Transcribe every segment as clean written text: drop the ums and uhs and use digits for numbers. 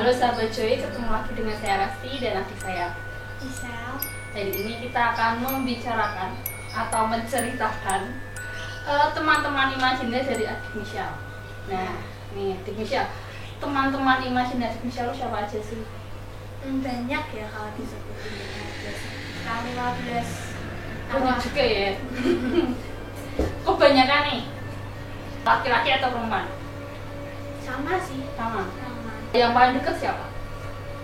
Halo sahabat Joy, ketemu lagi dengan saya Rasti dan adik saya Gisel. Jadi ini kita akan membicarakan atau menceritakan teman-teman imajiner dari adik Michelle. Nah, nih adik Michelle, teman-teman imajiner adik Michelle siapa aja sih? Banyak ya kalau disebutin sekitar 15. Banyak juga ya. Kebanyakan nih laki-laki atau perempuan? Sama sih. Sama. Sama. Yang paling deket siapa?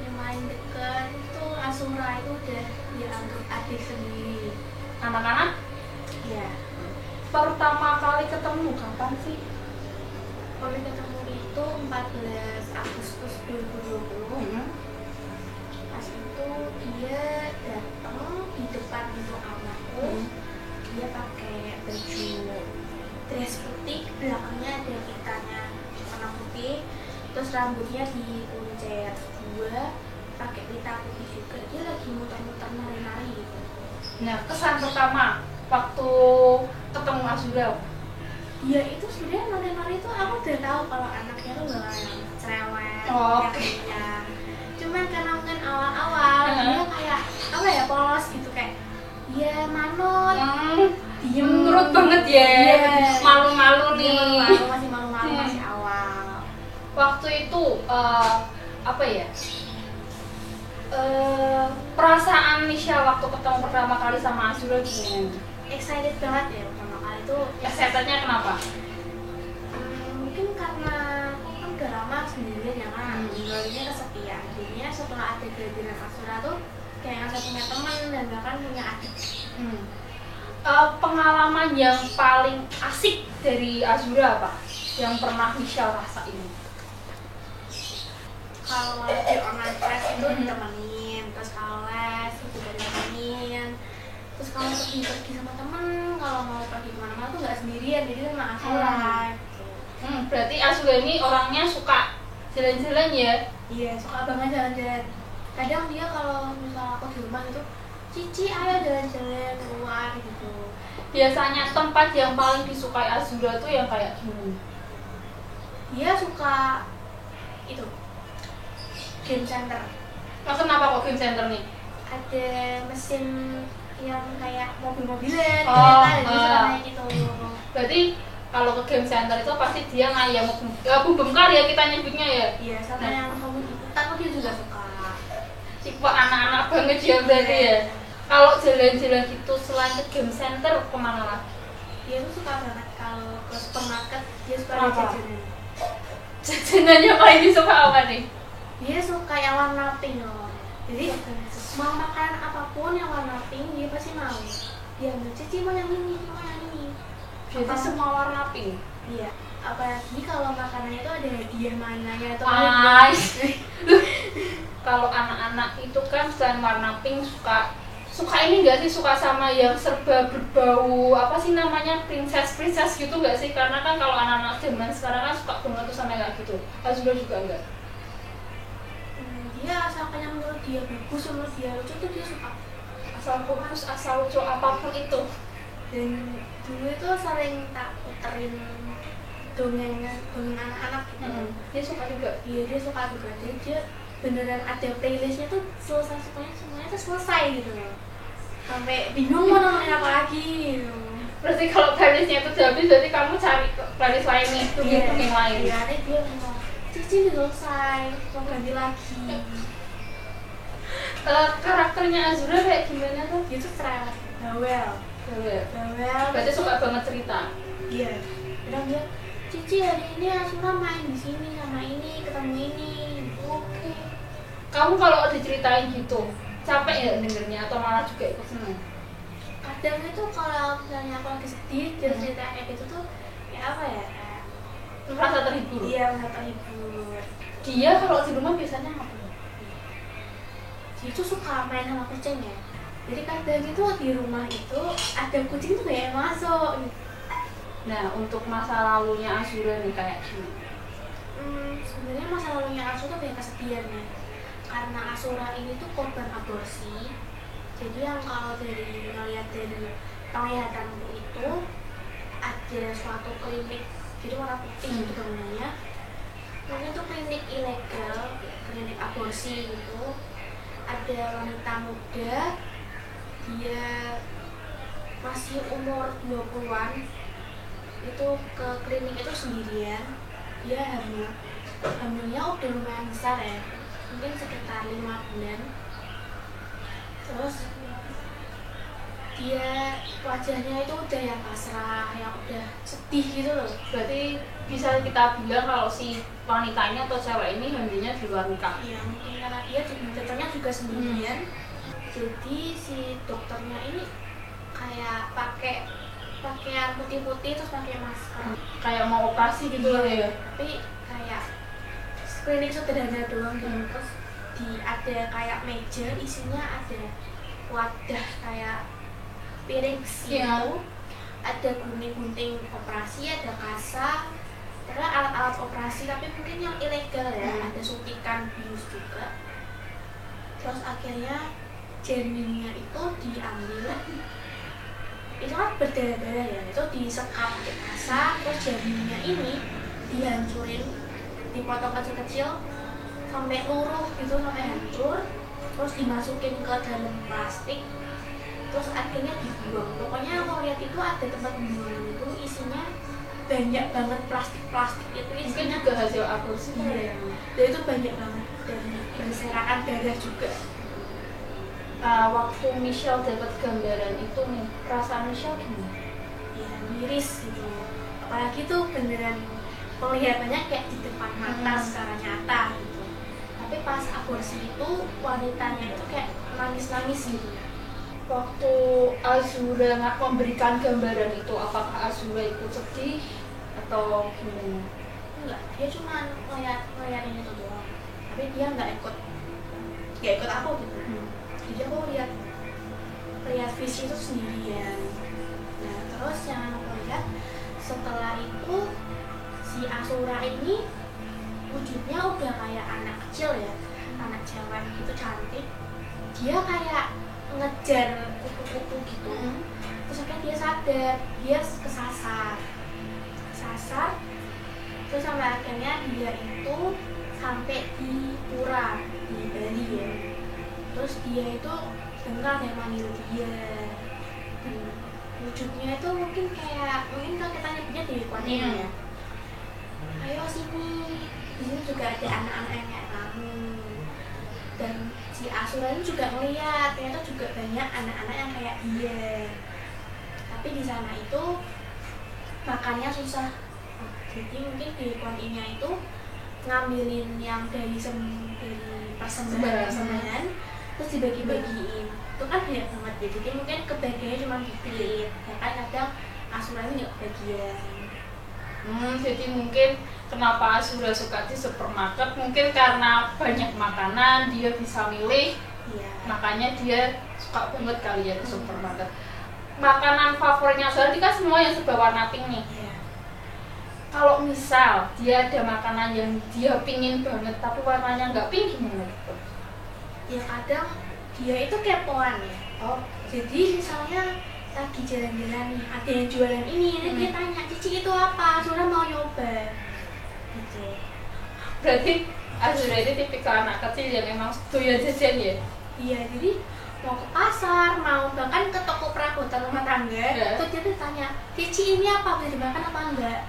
Yang paling deket itu Asura, itu udah dianggap adik sendiri. Anak-anak? Ya. Pertama kali ketemu kapan sih? Kami ketemu itu 14 Agustus 2020. Pas itu dia datang di depan untuk anakku. Dia pakai baju dress putih, belakangnya ada ikatnya warna putih, terus rambutnya dikuncir dua, pakai pita putih juga. Dia lagi muter-muter nari-nari gitu. Nah, kesan pertama waktu ketemu Azura? Dia itu sebenarnya nari-nari itu aku udah tahu kalau anaknya tuh bakal yang cerewet, Oke. cuman karena mungkin awal-awal dia kayak apa ya, polos gitu, kayak dia manut, diem, Nurut banget ya. Iya. Malu-malu nih. Masih malu-malu, masih awal. Waktu itu apa ya? Perasaan Nisha waktu ketemu pertama kali sama Azura gimana? Excited banget ya pertama kali tuh. Excitednya kenapa? Mungkin karena aku kan udah lama sendirian ya kan, tinggalnya kesepian. Jadinya setelah ada kehadiran Asura tuh kayak ngerasa punya teman dan bahkan punya adik. Pengalaman yang paling asik dari Azura apa? Yang pernah Nisha rasain? Kalau di online class itu ditemenin, terus kalau les itu juga ditemenin, terus kalau pergi sama temen, kalau mau pergi kemana-mana tuh nggak sendirian, jadi sama Asura gitu. Berarti Azura ini orangnya suka jalan-jalan ya? Iya, suka banget jalan-jalan. Kadang dia kalau misal aku di rumah gitu, Cici ayo jalan-jalan keluar gitu. Biasanya tempat yang paling disukai Azura tuh yang kayak gini? Dia suka itu game center. Nah, kenapa kok game center nih? Ada mesin yang kayak mobil-mobilan, Oh, kereta, dan dia suka naik gitu. Berarti kalau ke game center itu pasti dia ngayam bengkar ya kita nyebutnya ya? Iya, sama yang kamu diputar dia juga suka. Tipe anak-anak banget ya berarti ya? Kalau jalan-jalan gitu selain ke game center kemana lagi? Dia tuh suka banget kalau ke supermarket, dia suka Kenapa? jajanan. Jajanannya paling disuka apa nih? Dia suka yang warna pink loh. Jadi mau makan apapun yang warna pink dia pasti mau. Dia ambil, Cici mau yang ini, mau yang ini. Jadi semua warna pink? Iya. Apalagi kalau makanannya itu ada hadiah mananya atau Kalau anak-anak itu kan selain warna pink suka ini nggak sih, suka sama yang serba berbau apa sih namanya, princess gitu nggak sih? Karena kan kalau anak-anak zaman sekarang kan suka banget tuh sama kayak gitu. Azura juga enggak? Dia asalkan yang menurut dia bagus, menurut dia lucu tuh dia suka. Asal fokus, asal lucu apapun itu. Dan dulu itu sering tak puterin dongeng anak-anak gitu. Dia suka juga. Iya, dia suka juga. Dia beneran ada playlistnya tuh selesai, semuanya tuh selesai gitu loh. Sampai bingung mau nonton apa lagi gitu. Berarti kalau playlistnya itu udah habis, berarti kamu cari playlist lain nih, yang lain. Iya, dia ngomong, Cici udah selesai, mau ganti lagi. Karakternya Azura kayak gimana tuh? Dia tuh cerewet, bawel. Berarti suka banget cerita. Iya. Kadang dia, Cici hari ini Asura main di sini sama ini, ketemu ini. Oke. Kamu kalau diceritain gitu, capek ya dengernya atau malah juga ikut seneng? Kadang itu kalau misalnya aku lagi sedih, dia cerita kayak gitu tuh, ya apa ya? Merasa terhibur? Iya, merasa terhibur. Dia kalau di rumah biasanya ngapain? Dia tuh suka main sama kucing ya. Jadi kadang itu di rumah itu ada kucing tuh kayak masuk gitu. Nah, untuk masa lalunya Azura nih kayak gini. Sebenarnya masa lalunya Asura tuh kayak kesedihan ya. Karena Asura ini tuh korban aborsi. Jadi yang kalau dari ngeliat dari penglihatanku itu ada suatu klinik, jadi warna putih gitu bangunannya. Mungkin itu klinik ilegal, klinik aborsi itu ada wanita muda, dia masih umur 20-an itu ke klinik itu sendirian, dia hamilnya udah lumayan besar ya, mungkin sekitar 5 bulan. Terus dia wajahnya itu udah yang pasrah, yang udah sedih gitu loh. Berarti bisa kita bilang kalau si wanitanya atau cewek ini hamilnya di luar nikah. Iya, mungkin karena dia dokternya juga sendirian. Jadi si dokternya ini kayak pakai pakaian putih-putih terus pakai masker. Kayak mau operasi gitu lah ya. Tapi kayak klinik sederhana doang gitu. Terus ada kayak meja, isinya ada wadah kayak piring besi itu, ada gunting-gunting operasi, ada kasa, terus alat-alat operasi tapi mungkin yang ilegal ya, ada suntikan bius juga. Terus akhirnya janinnya itu diambil, itu kan berdarah-darah ya, itu disekap ke kasa, terus janinnya ini dihancurin, dipotong kecil-kecil sampai luruh gitu, sampai hancur, terus dimasukin ke dalam plastik, terus akhirnya dibuang. Pokoknya aku lihat itu ada tempat pembuangan itu isinya banyak banget plastik itu isinya. Mungkin juga hasil aborsi. Iya. Dan itu banyak banget dan berserakan darah juga. Waktu Michelle dapat gambaran itu nih, perasaan Michelle gimana? Ya miris gitu. Apalagi tuh beneran kelihatannya kayak di depan mata secara nyata gitu. Tapi pas aborsi itu wanitanya itu kayak nangis-nangis gitu. Waktu Azura memberikan gambaran itu, apakah Azura ikut sedih atau gimana? Enggak, dia cuma ngeliatin itu doang. Tapi dia nggak ikut aku gitu. Jadi aku lihat visi itu sendirian. Nah terus yang aku lihat setelah itu si Azura ini wujudnya udah kayak anak kecil ya, anak cewek gitu cantik. Dia kayak ngejar kupu-kupu gitu. Terus akhirnya dia sadar, dia kesasar terus sampai akhirnya dia itu sampai di Pura di Bali ya. Terus dia itu dengar yang manggil dia. Wujudnya itu mungkin kalau kita nyebutnya Dewi Kwan Yin ya. Ayo sini, di sini juga ada anak-anak yang kayak kamu. Dan si Azura ini juga ngeliat ternyata juga banyak anak-anak yang kayak dia. Tapi di sana itu makannya susah. Jadi mungkin di Kwan Yin-nya itu ngambilin yang dari persembahan terus dibagi-bagiin. Itu kan banyak banget ya. Jadi mungkin kebagiannya cuma dikit. Ya kan kadang Azura ini nggak kebagian. Jadi mungkin kenapa Azura suka di supermarket, mungkin karena banyak makanan, dia bisa milih, makanya dia suka banget kali ya ke supermarket. Makanan favoritnya Azura ini kan semua yang serba warna pink nih. Kalau misal dia ada makanan yang dia pingin banget tapi warnanya nggak pink, gimana gitu? Ya kadang dia itu kepoan ya. Jadi misalnya lagi jalan-jalan nih, ada yang jualan ini, dia tanya, Cici itu apa? Azura mau nyoba gitu. Berarti Azura ini tipikal anak kecil yang emang doyan jajan ya? Iya, jadi mau ke pasar, mau bahkan ke toko perabotan rumah tangga, terus dia tanya, Cici ini apa? Bisa dimakan apa enggak?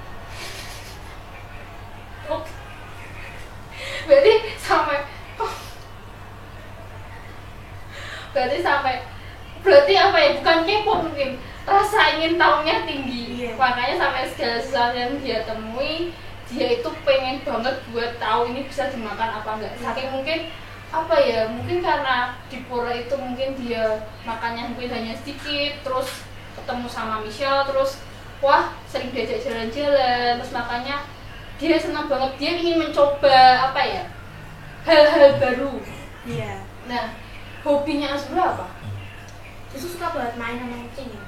Berarti apa ya, bukan kepo, mungkin rasa ingin tahunya tinggi. Makanya sampai segala sesuatu yang dia temui, dia itu pengen banget buat tahu ini bisa dimakan apa enggak. Saking mungkin apa ya, mungkin karena di Pura itu mungkin dia makannya mungkin hanya sedikit, terus ketemu sama Michelle, terus wah sering diajak jalan-jalan, terus makanya dia senang banget, dia ingin mencoba apa ya, hal-hal baru. Nah, hobinya Azura apa? Justru suka banget main sama kucing ya.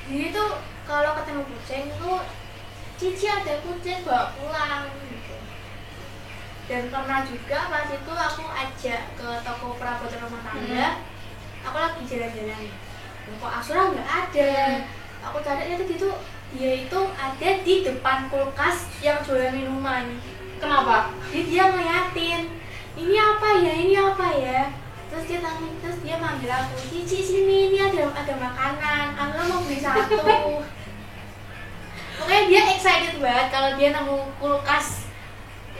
Jadi tuh kalau ketemu kucing tuh, Cici ada kucing bawa pulang gitu. Dan pernah juga pas itu aku ajak ke toko perabotan rumah tangga, aku lagi jalan-jalan, kok Azura nggak ada. Aku cari tadi itu dia itu ada di depan kulkas yang jualan minuman. Kenapa? Jadi dia ngeliatin, ini apa ya, terus dia manggil aku, Cici sini, ini ada makanan, aku mau beli satu. Pokoknya dia excited banget kalau dia nemu kulkas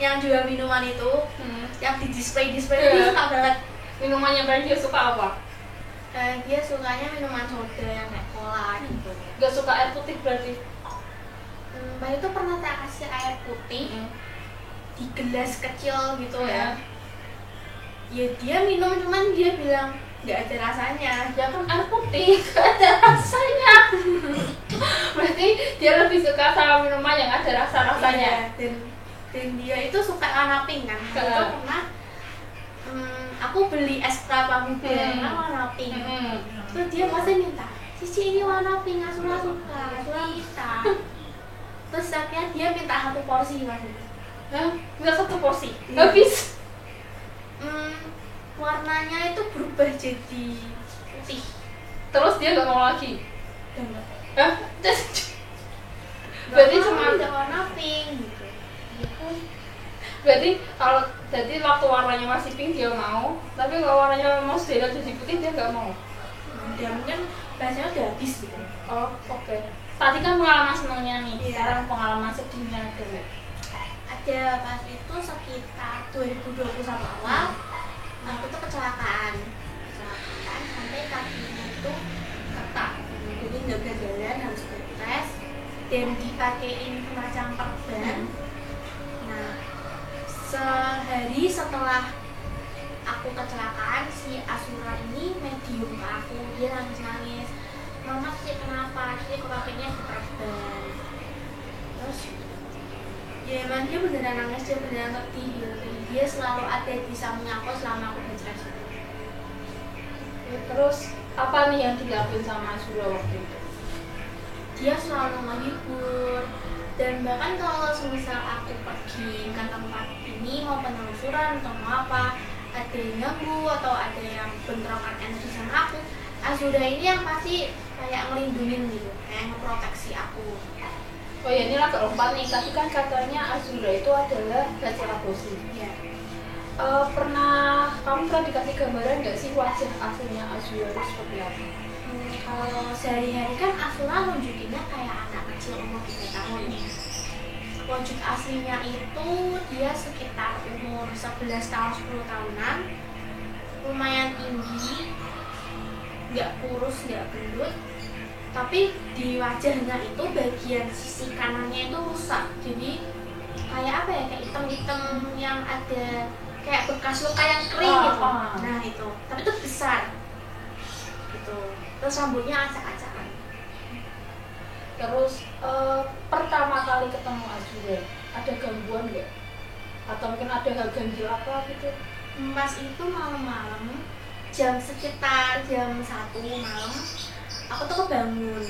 yang jual minuman itu, yang di display dia suka banget. Minumannya yang dia suka apa? Dia sukanya minuman soda yang kayak cola gitu. Gak suka air putih berarti? Mbak itu pernah tak kasih air putih di gelas kecil gitu ya. Ya dia minum, cuman dia bilang nggak ada rasanya. Ya kan air putih nggak ada rasanya. Berarti dia lebih suka sama minuman yang ada rasa-rasanya. Dan dia itu suka warna pink kan. Itu pernah aku beli es kelapa muda warna pink. Terus dia masih minta, Cici ini warna pink, Asura suka, Asura minta. Terus akhirnya dia minta satu porsi mas. Minta satu porsi? Habis? Warnanya itu berubah jadi putih. Terus dia nggak mau lagi? Enggak. Berarti cuma ada warna pink gitu. Berarti kalau jadi waktu warnanya masih pink dia mau, tapi kalau warnanya mau sudah jadi putih dia nggak mau. Dia mungkin rasanya udah habis gitu. Oh oke. Tadi kan pengalaman senangnya nih, sekarang Iya. pengalaman sedihnya dulu. Ada pas itu sekitar 2021 awal, aku tuh kecelakaan sampai kakinya itu retak, jadi nggak bisa jalan, harus bed rest dan dipakein semacam perban. Nah, sehari setelah aku kecelakaan, si Asura ini medium ke aku, dia nangis-nangis, Mama sih kenapa? Sih kok kakinya diperban. Terus ya emang dia beneran nangis, dia beneran sedih gitu. Dan dia selalu ada di samping aku selama aku stres. Terus apa nih yang dilakuin sama Asura waktu itu? Dia selalu menghibur, dan bahkan kalau semisal aku pergi ke tempat ini mau penelusuran atau mau apa, ada yang ganggu atau ada yang bentrokan energi sama aku, Asura ini yang pasti kayak ngelindungin gitu, kayak ngeproteksi aku. Oh ya, ini agak lompat nih, tapi kan katanya Asura itu adalah Hachira Boshi. Iya. Kamu pernah dikasih gambaran nggak sih wajah aslinya Asura itu seperti apa? Kalau sehari-hari kan Asura nunjukinnya kayak anak kecil umur 3 tahun. Wujud aslinya itu dia sekitar umur 11 tahun 10 tahunan, lumayan tinggi, nggak kurus nggak gendut, tapi di wajahnya itu bagian sisi kanannya itu rusak, jadi kayak apa ya, kayak hitam-hitam yang ada kayak bekas luka yang kering gitu. Nah itu, tapi itu besar gitu. Terus rambutnya acak-acakan. Terus pertama kali ketemu Asura ada gangguan nggak? Atau mungkin ada hal ganjil apa gitu? Pas itu malam-malam, sekitar jam 1 malam, aku tuh kebangun,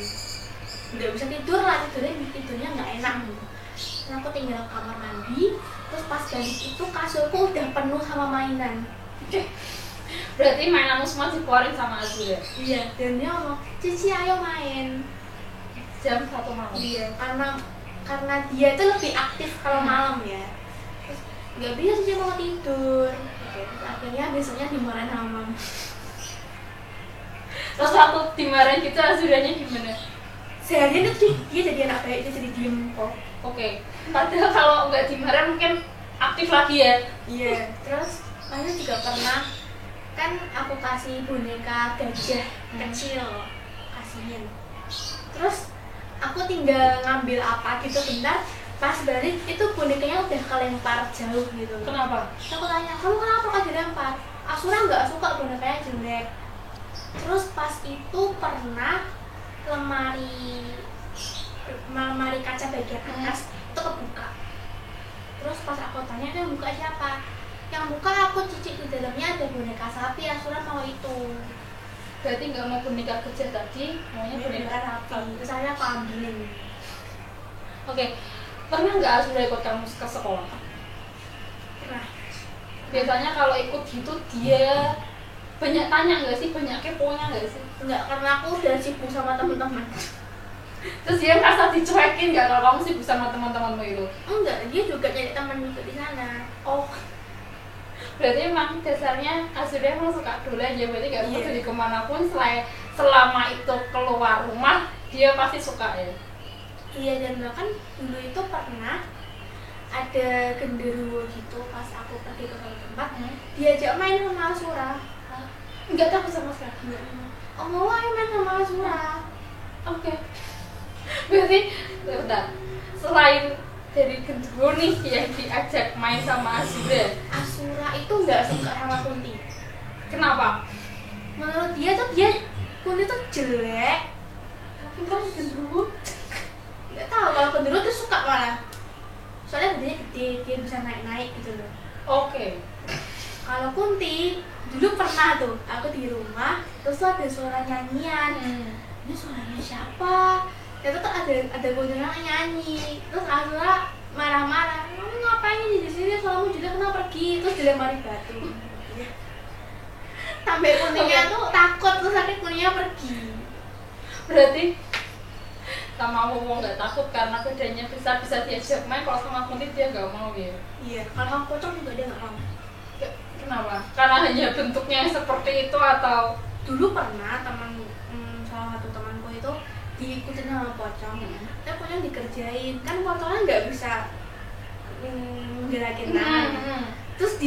nggak bisa tidur lah, tidurnya nggak enak gitu. Nah, aku tinggal ke kamar mandi, terus pas balik itu kasurku udah penuh sama mainan. Berarti mainanmu semua dikeluarin sama Asura? Iya, dan dia ngomong, Cici ayo main. Jam 1 malam? Iya, karena dia itu lebih aktif kalau malam ya. Terus nggak bisa Cici mau tidur. Terus akhirnya besoknya dimarahin sama Mama. Terus waktu dimarahin gitu Asuranya gimana? Seharian itu dia jadi anak baik, dia jadi diem. Oh, oke. Padahal kalau nggak dimarahin mungkin aktif lagi ya? Iya. Terus Mama juga pernah, kan aku kasih boneka gajah kecil, kasihin. Terus aku tinggal ngambil apa gitu bentar, pas balik itu bonekanya udah kelempar jauh gitu. Kenapa? Aku tanya, kamu kenapa kok dilempar? Asura nggak suka bonekanya jelek. Terus pas itu pernah lemari kaca bagian atas itu kebuka. Terus pas aku tanya, itu yang buka siapa? Yang buka aku, Cici, di dalamnya ada boneka sapi, Asura mau itu. Berarti nggak mau boneka gajah tadi, maunya boneka sapi. Terus saya aku ambilin. Oke. Pernah nggak Asura ikut kamu ke sekolah? Pernah. Biasanya kalau ikut gitu dia banyak tanya nggak sih, banyak keponya nggak sih? Enggak, karena aku udah sibuk sama teman-teman. Terus dia ngerasa dicuekin nggak kalau kamu sibuk sama teman-temanmu itu? Enggak, dia juga nyari teman juga di sana. Oh, berarti emang dasarnya Azuria emang suka dulu aja, berarti nggak perlu jadi kemanapun selama itu keluar rumah dia pasti suka ya? Iya, dan bahkan dulu itu pernah ada genderuwo gitu pas aku pergi ke suatu tempat, diajak main sama Asura. Nggak takut sama sekali? Oh, mau ayo main sama Asura. Oke. Berarti, bentar, selain dari genderuwo nih yang diajak main sama Azura, Asura itu nggak suka sama Kunti. kenapa? Menurut dia tuh Kunti tuh jelek. Tapi kan genderuwo Nggak tahu, kalau genderuwo tuh suka malah. Soalnya badannya gede, dia bisa naik-naik gitu loh. Oke. Kalau Kunti, dulu pernah tuh, aku di rumah, terus tuh ada suara nyanyian. Ini suaranya siapa? Itu tuh ada kuntilanak nyanyi. Terus Asura marah-marah, kamu ngapain di sini? Suaramu juga kenapa pergi? Terus dilempari batu. Sampai kuntinya tuh takut, terus akhirnya kuntinya pergi. Berarti sama Wong nggak takut karena bedanya besar, bisa diajak main. Kalau sama Kunti dia nggak mau ya? Iya, kalau sama pocong juga dia nggak mau. Kenapa? Karena hanya bentuknya yang seperti itu atau? Dulu pernah salah satu temanku itu diikutin sama pocong, tapi pocong dikerjain, kan pocongnya nggak bisa gerakin tangan, terus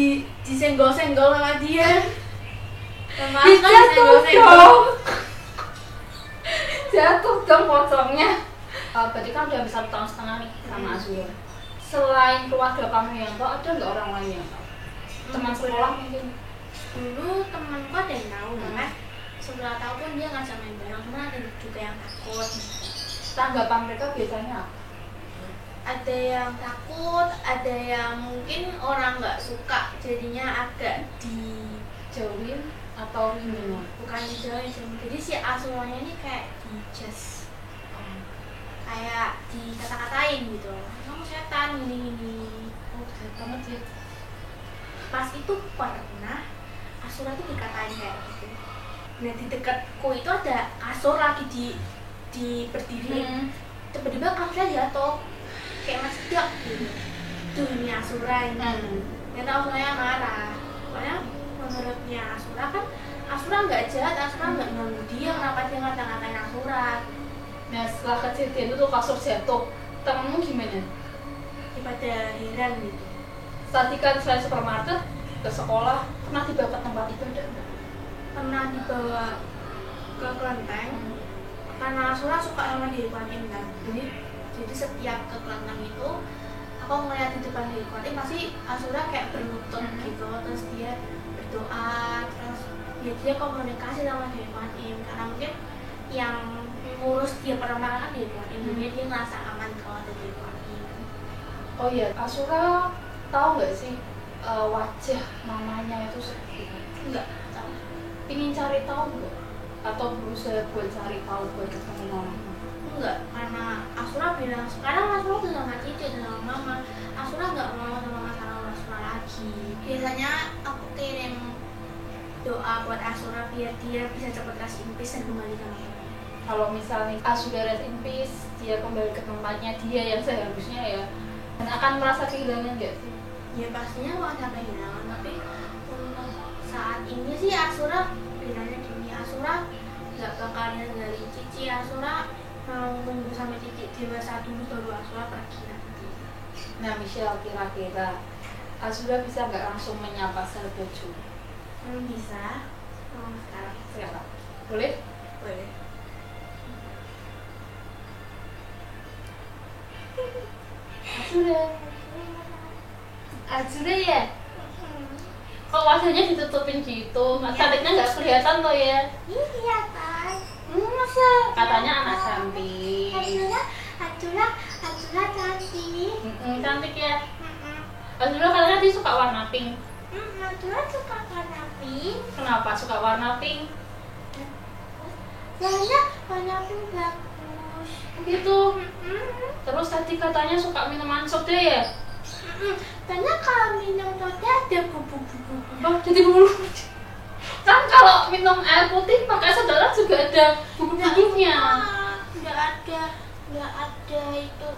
disenggol-senggol sama dia, sama Jatuh jatuh dong pocongnya. Berarti kan udah bisa 1,5 tahun nih sama Azura. Selain keluarga kamu yang tahu, ada nggak orang lain yang tahu? Teman sekolah mungkin? Dulu temanku ada yang tahu, kan setelah tahu pun dia ngajak main bareng, cuma ada juga yang takut. Tanggapan mereka biasanya apa? Ada yang takut, ada yang mungkin orang nggak suka, jadinya agak Dijauhin atau gimana? bukan dijauhin sih, jadi si Asuranya ini kayak dijudge, kayak dikata-katain gitu, kamu setan gini-gini. Oh, jahat banget ya. Pas itu pernah Asura tuh dikatain kayak gitu. Nah, di dekatku itu ada kasur lagi di berdiri. Tiba-tiba kasurnya jatuh kayak masih jatuh gitu. Tuh, ini Asura ini. Ternyata Asuranya marah. Soalnya menurutnya Asura kan Asura nggak jahat, Asura nggak ganggu dia, kenapa dia ngata-ngatain Asura? Nah, setelah kejadian itu kasur jatuh, temenmu gimana? Daripada heran gitu. Tadi kan selain supermarket, ke sekolah, pernah dibawa ke tempat itu enggak? Pernah dibawa ke kelenteng karena Asura suka sama Dewi Kwan Im kan. Jadi setiap ke kelenteng itu aku ngeliat di depan Dewi Kwan Im pasti Asura kayak berlutut gitu, terus dia berdoa, terus dia komunikasi sama Dewi Kwan Im karena mungkin yang ngurus dia pertama kan Dewi Kwan Im, jadi dia ngerasa aman kalau ada Dewi Kwan Im. Oh iya, Asura tahu nggak sih wajah mamanya itu seperti apa? Enggak tahu. Pingin cari tahu nggak? Atau berusaha buat cari tahu buat ketemu mama? Enggak, karena Asura bilang sekarang Asura udah sama Cici, udah sama mama. Asura nggak mau sama masalah Asura lagi. Biasanya aku kirim doa buat Asura biar dia bisa cepat kasih impis dan kembali sama mama. Kalau misalnya Asura rest in peace, dia kembali ke tempatnya dia yang seharusnya ya, dan akan merasa kehilangan nggak sih? Ya pastinya mau ada kehilangan, tapi untuk saat ini sih Asura bilangnya gini, Asura nggak bakal ninggalin Cici. Asura mau nunggu sampai Cici dewasa dulu baru Asura pergi nanti. Nah, Michelle, kira-kira Asura bisa nggak langsung menyapa Sarbojo? Bisa. Sekarang. Sekarang boleh? Boleh. Azura ya? Kok wajahnya ditutupin gitu? Cantiknya nggak kelihatan loh ya? Iya kan. Masa? Katanya anak cantik. Azura cantik. Cantik ya? Azura katanya dia suka warna pink. Azura suka warna pink. Kenapa suka warna pink? Soalnya warna pink bagus. Gitu. Terus tadi katanya suka minuman soda ya? Karena kalau minum soda ada bubuk-bubuknya. Oh, jadi bulu. Kan kalau minum air putih pakai soda juga ada bubuk-bubuknya. Enggak ada. nggak ada itu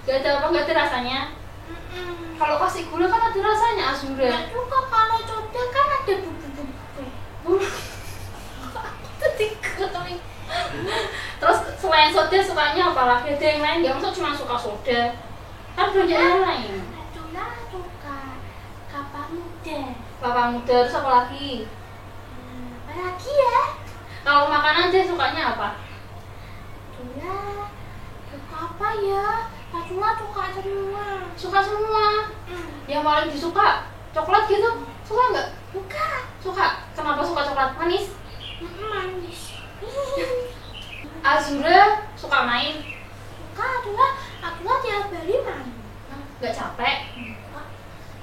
Gak ada apa, gak ada rasanya. Kalau kasih gula kan ada rasanya Azura. Nggak suka kalau soda kan ada bubuk-bubuk. Terus selain soda sukanya apa lagi? Ada yang lain? Gak masuk cuma suka soda. Kan banyak yang lain. Adula suka kapal muda. Papa muda, terus apa lagi? Apa lagi ya? Kalau makanan dia sukanya apa? Adula suka apa ya? Adula suka semua. Suka semua. Yang paling disuka coklat gitu? Suka nggak? Suka. Suka. Kenapa suka coklat? Manis? Manis. Azura suka main? Suka Adula tiap hari main. Nggak capek?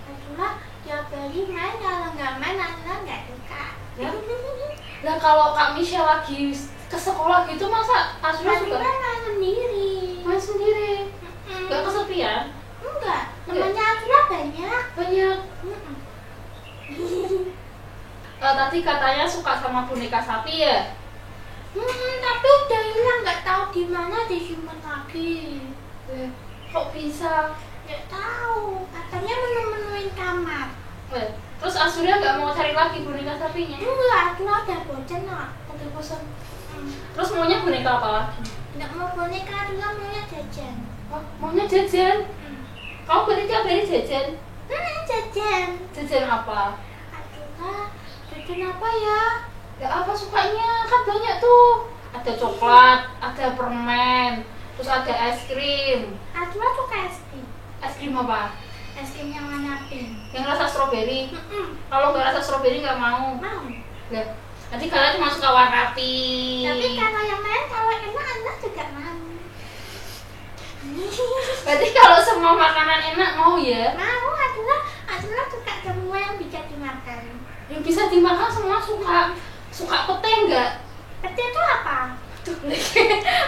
Adula tiap hari main, kalau nggak main Adula nggak suka. Ya. Nah kalau Kak Michelle lagi ke sekolah gitu masa Azura suka? Adula main sendiri. Main sendiri? Nggak kesepian? Enggak, temannya Adula banyak. Banyak. Tadi katanya suka sama boneka sapi ya? Tapi udah hilang, nggak tahu di mana disimpan lagi. Kok bisa? Nggak tahu, katanya menu-menuin kamar. Terus Azura nggak mau cari lagi boneka sapinya? Enggak, Adula udah bosan lah. Udah bosan. Terus maunya boneka apa lagi? Nggak mau boneka, Adula maunya jajan. Oh, maunya jajan? Kamu berarti tiap hari jajan? Jajan. Jajan apa? Adula, jajan apa ya? Ya apa sukanya? Kan banyak tuh. Ada coklat, ada permen, terus ada es krim. Adula suka es krim. Es krim apa? Es krim yang warna pink. Yang rasa stroberi. Kalau nggak rasa stroberi nggak mau. Mau. Nah, nanti kalian cuma suka warna pink. Tapi kalau yang lain, kalau enak Anda juga mau. Berarti kalau semua makanan enak mau ya? Mau, Adula suka semua yang bisa dimakan. Yang bisa dimakan semua suka. Suka pete enggak? Pete itu apa?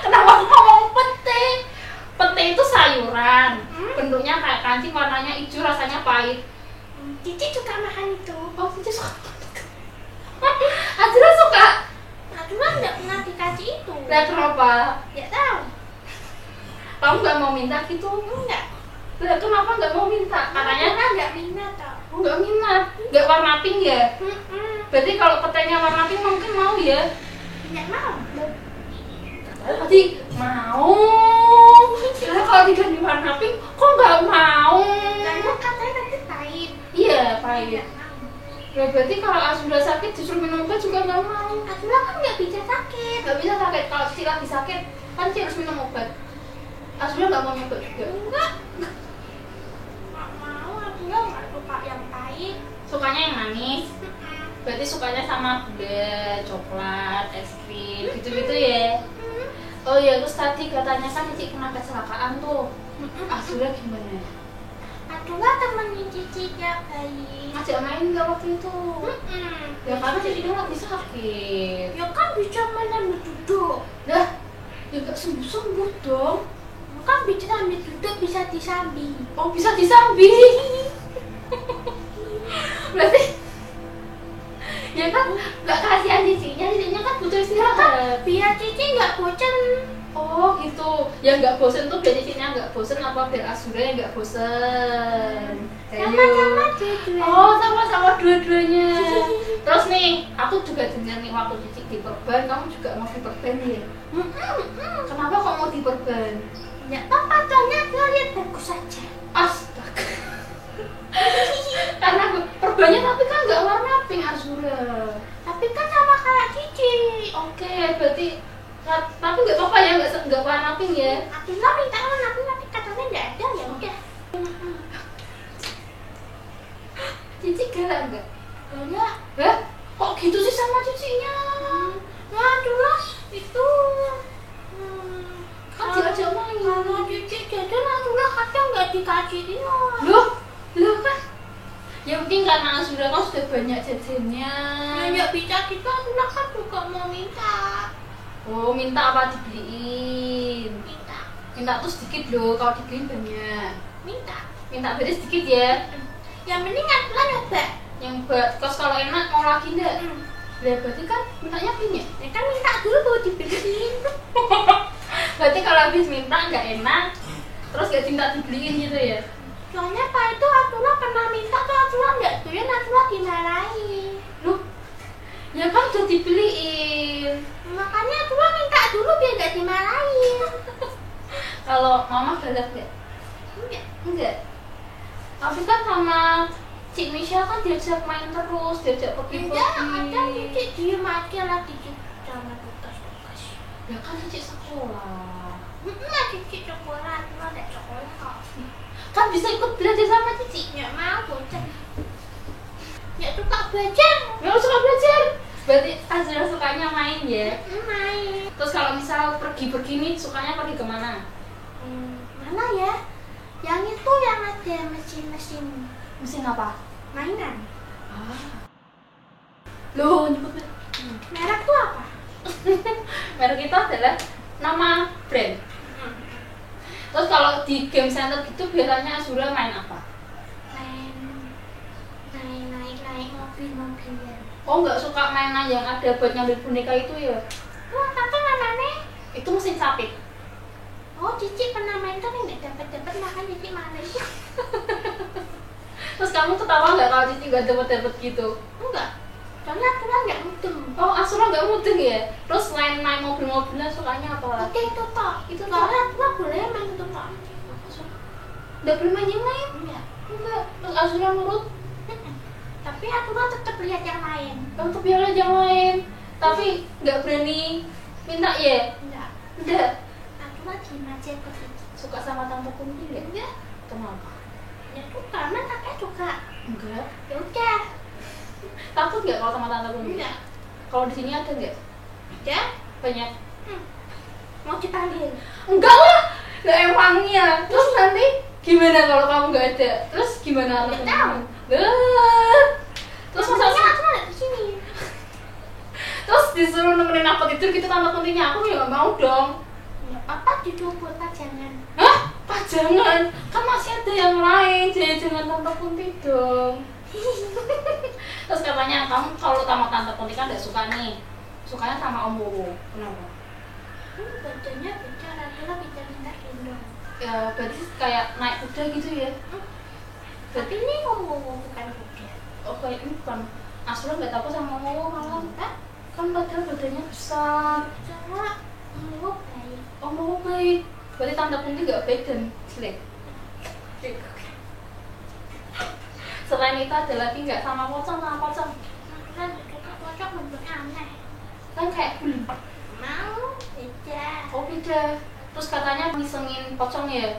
Kenapa aku ngomong pete? Pete itu sayuran. Bentuknya kayak kancing, warnanya hijau, rasanya pahit. Cici juga makan itu. Oh, Cici suka. Azura suka. Adula nggak pernah dikasih itu. Nah, kenapa? Nggak tahu. Kamu nggak mau minta gitu? Enggak. Lah, kenapa nggak mau minta? Katanya Adula nggak minat tau. nggak minat. Nggak warna pink ya? Berarti kalau petenya warna pink mungkin mau ya? Nggak mau. Tadi mau. Lah kalau tidak di warna pink, kok nggak mau? Karena katanya nanti pahit. Iya, pahit. Nggak mau. Ya, berarti kalau Azura sakit disuruh minum obat juga nggak mau. Adula kan nggak bisa sakit. Nggak bisa sakit. Kalau Cici lagi sakit, kan Cici harus minum obat. Azura nggak mau minum obat juga. Enggak. Nggak mau. Adula nggak suka yang pahit. Sukanya yang manis. Berarti sukanya sama gula, coklat, es krim, gitu-gitu ya. Oh ya, terus tadi katanya kan Cici kena kecelakaan tuh. Azura gimana? Adula temenin Cici tiap hari. Ngajak main nggak waktu itu? Ya karena Cici kan lagi sakit. Ya kan bisa main sambil duduk. Dah, ya nggak sembuh-sembuh dong. Kan bisa sambil duduk, bisa disambi. Oh, bisa disambi. Berarti ya kan nggak kasihan Cicinya kan butuh istirahat. Biar Cici nggak bosan. Oh gitu. Ya nggak bosen tuh biar Cicinya nggak bosen apa biar Azura yang nggak bosen? Sama-sama dua-duanya. Oh, sama-sama dua-duanya. Terus nih, aku juga dengar nih waktu Cici diperban, kamu juga mau diperban ya? Kenapa kok mau diperban? Nggak apa-apa, soalnya aku lihat bagus aja. Astaga. Karena perbannya tapi kan nggak warna pink Azura. Tapi kan sama kayak Cici. Oke, berarti tapi nggak apa-apa ya, nggak warna pink ya? Aku nggak minta warna pink, tapi katanya nggak ada, ya udah. Cici galak nggak? Enggak. Hah? Kok gitu sih sama Cicinya? Nah, Adula itu Kan diajak main. kalau Cici jajan Adula kadang nggak dikasih dia. Loh kan? Ya mungkin karena Azura kan sudah banyak jajannya. Ya nggak bisa gitu, Adula kan juga mau minta. Oh, minta apa dibeliin? Minta tuh sedikit loh, kalau dibeliin banyak. Minta berarti sedikit ya. Yang penting Adula nyoba. Yang terus kalau enak mau lagi enggak? Lah berarti kan mintanya pink ya? Ya kan minta dulu baru dibeliin. Berarti kalau habis minta nggak enak, terus nggak minta dibeliin gitu ya? Soalnya Pak itu Atula pernah minta tuh Atula nggak doyan, Atula dimarahin. Loh, ya kan udah dibeliin. Makanya Atula minta dulu biar nggak dimarahin. Kalau mama galak nggak? Enggak. Tapi kan sama Cik Michelle kan diajak main terus, diajak pergi-pergi. Ada Cici diem aja lagi sama tugas-tugas. Ya kan Cici sekolah. Cici sekolah, Atula nggak sekolah kok. Kan bisa ikut belajar sama Cici. Nggak mau bocah. Nggak suka belajar. Nggak suka belajar. Berarti Azra sukanya main ya? Main. Terus kalau misal pergi-pergi nih, sukanya pergi kemana? Mana ya? Yang itu yang ada mesin-mesin. Mesin apa? Mainan. Loh, nyebut Merek tuh apa? merek itu adalah nama brand. Terus kalau di game center gitu biasanya Azura main apa? Naik mobil-mobilan. Oh, nggak suka mainan yang ada buat ngambil boneka itu ya? Wah, kakak mana nih? Itu mesin capit. Oh, Cici pernah main tapi nggak dapat makan Cici malas. Terus kamu ketawa nggak kalau Cici nggak dapat gitu? Enggak. Soalnya aku kan nggak mudeng. Oh, Azura nggak mudeng ya? Terus selain main mobil-mobilan sukanya apa? Oke, itu toh. Itu Soalnya aku nggak boleh main itu toh. Nggak boleh main yang lain? Enggak. Terus Azura nurut? Tapi aku kan tetap lihat yang lain. Untuk biar yang lain. Tapi nggak berani minta ya? Enggak. Enggak. Aku mah diem aja ke Cici. Suka sama tante Kunti nggak? Enggak. Kenapa? Ya tuh karena kakak juga. Enggak. Ya udah. Takut nggak kalau sama tante Kunti? Enggak. Kalau di sini ada nggak? Ya. Banyak. Mau dipanggil. Enggak lah, nggak emangnya. Terus nanti gimana kalau kamu nggak ada? Terus gimana? Nggak tahu. Terus Maksudnya masa aku nggak di sini. terus disuruh nemenin aku tidur gitu tante Kuntinya, aku ya nggak mau dong. Ya, apa dicopot pajangan? Hah? Pajangan? Kan masih ada yang lain, jadi jangan tante Kunti dong. Terus katanya kamu kalau sama tante Kunti kan nggak suka nih, sukanya sama Om Wowo. Kenapa? Badannya beda, Radula bisa minta gendong. Ya berarti kayak naik kuda gitu ya? Tapi ini ngomong bukan kuda. Oh kayak ini bukan. Asura nggak takut sama Om Wowo malah. Enggak. Kan padahal badannya besar. Soalnya ngomong baik. Om Wowo baik. Berarti tante Kunti nggak baik dan jelek. Selain itu ada lagi nggak sama pocong? Kan suka pocong bentuknya aneh. Kan kayak bulu. Mau beda. Oh beda. Terus katanya ngisengin pocong ya?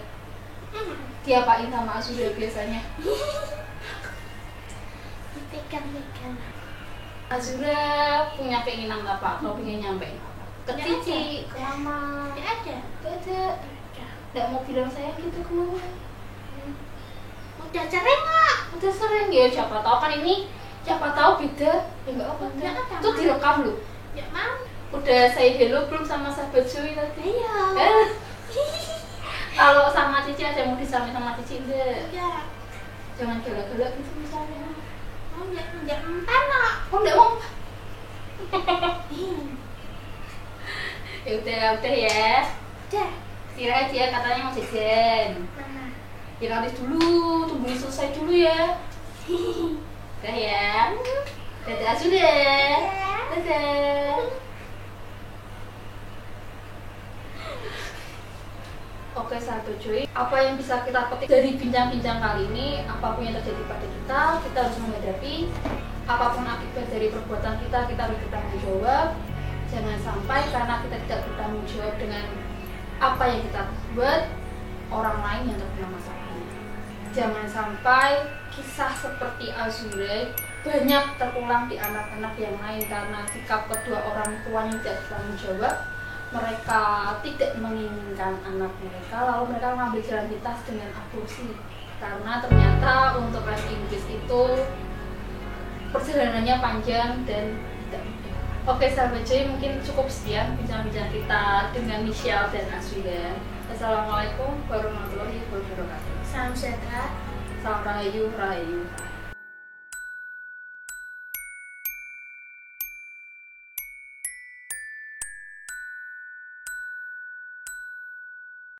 Diapain sama Azura biasanya? Dipegang-pegang. Azura punya keinginan apa? Kau pengen nyampein apa? Ke Nggak Cici, ada. ke Mama. Tidak ada. Gak ada. Nggak mau bilang sayang gitu ke Mama. Udah sering nggak? Udah sering ya, siapa tahu kan ini siapa tahu beda. Ya nggak apa Nggak apa. ada, Itu Ma. direkam loh. Ya mau. Udah say hello belum sama sahabat Joey tadi? Ayo. Kalau sama Cici ada yang mau disamain sama Cici enggak? Ya. Jangan galak-galak gitu misalnya. Oh nggak empan nak. Oh enggak mau. Ya udah ya. Udah. Istirahat ya, katanya mau jajan. Mana? Ya habis dulu, tungguin selesai dulu ya. Udah ya. Dadah sudah. Dadah. Oke sahabat Joy, apa yang bisa kita petik dari bincang-bincang kali ini? Apapun yang terjadi pada kita harus menghadapi. Apapun akibat dari perbuatan kita harus bertanggung jawab. Jangan sampai karena kita tidak bertanggung jawab dengan apa yang kita buat, orang lain yang terkena masalahnya. Jangan sampai kisah seperti Azura banyak terulang di anak-anak yang lain karena sikap kedua orang tuanya tidak bertanggung jawab. Mereka tidak menginginkan anak mereka, lalu mereka mengambil jalan pintas dengan aborsi. Karena ternyata untuk les Inggris itu perjalanannya panjang dan tidak mudah. Oke sahabat Joy, mungkin cukup sekian bincang-bincang kita dengan Michelle dan Azura. Assalamualaikum warahmatullahi wabarakatuh. Salam sejahtera. Salam rahayu.